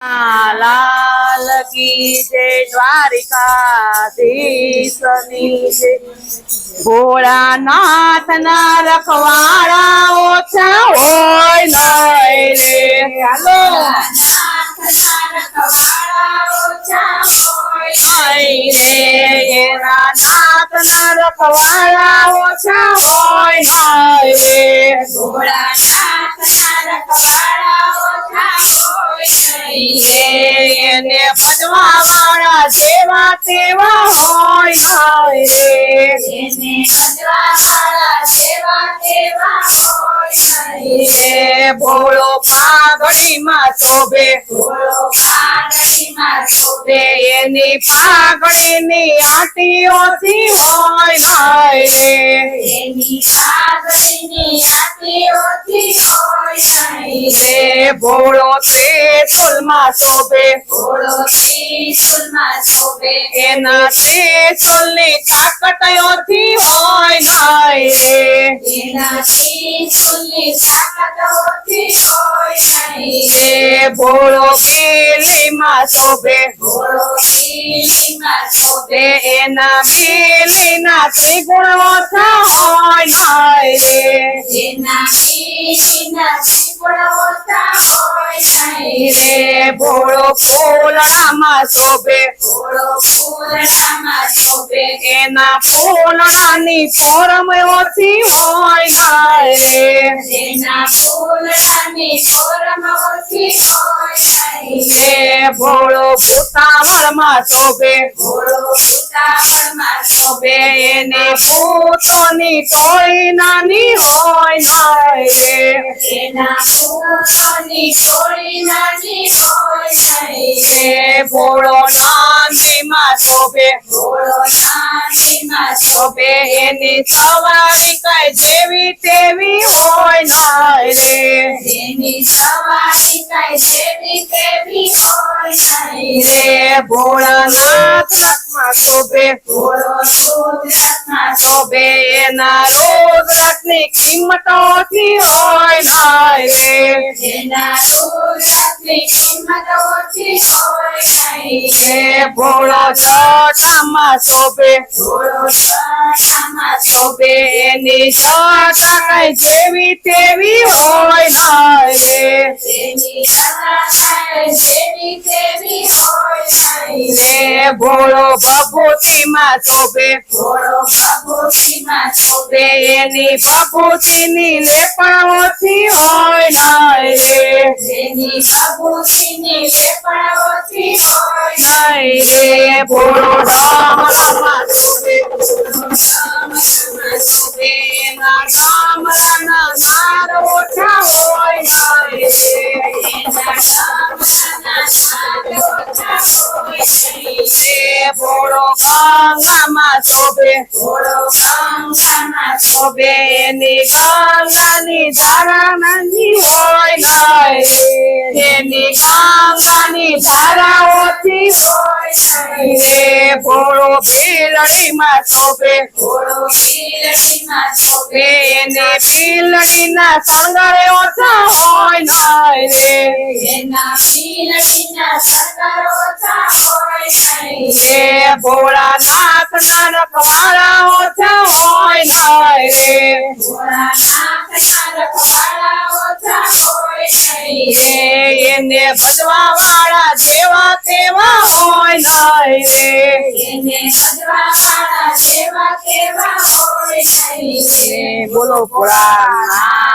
लाल की जय द्वारिकाधीश ની જય ભોળાનાથ ના રખવાડા ઓછા હોય નહીં રે હાલો નહીં રે એના નાથ ના રખવાડા ઓછા હોય નહીં રે ભોળાનાથ ના રખવાડા ઓછા એને ભજવા વાળા જેવા તેવા હોય નહીં રે એને ભજવા વાળા જેવા તેવા હોય નહીં રે ભોળો પાઘડીમાં શોભે ભોળો પાઘડીમાં શોભે એની પાઘડીની આંટી ઓછી હોય નહીં રે એની પાઘડીની આંટી ઓછી હોય નહીં રે ભોળો ત્રિશુલમાં શોભે ભોળો ત્રિશુલમાં શોભે એના ત્રિશુલની તાકાત ઓછી હોય નહીં રે એના ત્રિશુલની તાકાત ઓછી હોય નહીં રે ભોળો બીલીમાં શોભે ભોળો બીલીમાં શોભે એના બીલીના ત્રિગુણ ઓછા હોય નહીં રે એના બીલીના ત્રિગુણ ઓછા હોય નહીં રે ભોળો ફૂલડામાં શોભે ભોળો ફૂલડામાં શોભે એના ફૂલડાની ફોરમ ઓછી હોય નહીં રે એના ફૂલડાની ફોરમ ઓછી હોય નહીં રે ભોળો ભૂતાવળમાં શોભે ભોળો ભૂતાવળમાં શોભે એને ભૂતોની ટોળી નાની હોય નહીં રે એના ભૂતોની ટોળી નાની હોય નહીં રે ભોળો નાંદીમાં શોભે ભોળો નાંદીમાં શોભે એની સવારી કઈ જેવી તેવી હોય નહીં રે એની સવારી કઈ જેવી તેવી હોય નહીં રે ભોળાનાથ રથમાં શોભે ભોળો રુદ્રથમાં શોભે એના રુદ્રથની કિંમત ઓછી હોય નહીં રે એના રુદ્રથની કિંમત ઓછી હોય નહીં રે ભોળો જટામાં શોભે ભોળો જટામાં શોભે એની જટા કઈ જેવી તેવી હોય નહીં રે એની જટા કઈ જેવી તેવી હોય નહીં રે ભોળો ભભૂતિમાં શોભે ભોળો ભભૂતિમાં શોભે એની ભભૂતિની લેપણ ઓછી હોય નહીં રે એની ભભૂતિની લેપણ ઓછી હોય નહીં રે ભોળો ડામરામાં શોભે શોભે એના ડામરાના નાદ ઓછા હોય નહીં રે એના ડામરાના નાદ ઓછા હોય નહીં રે ભોળો ગંગામાં શોભે ભોળો ગંગામાં શોભે એની ગંગાની ધારા નાની હોય નહીં રે એની ગંગાની ધારા ઓછી હોય નહીં રે ભોળો ભીલડીમાં શોભે ભોળો ભીલડીમાં શોભે એને ભીલડીના શણગારે ઓછા હોય નહીં રે એના ભીલડીના શણગાર ઓછા હોય નહીં રે ભોળાનાથ ના રખવાડા ઓછા હોય નહીં રે ભોળાનાથ ના રખવાડા ઓછા હોય નહીં રે એને ભજવા વાળા જેવા તેવા હોય નહીં રે એને ભજવા વાળા જેવા તેવા હોય નહીં રે બોલો ભોળાનાથની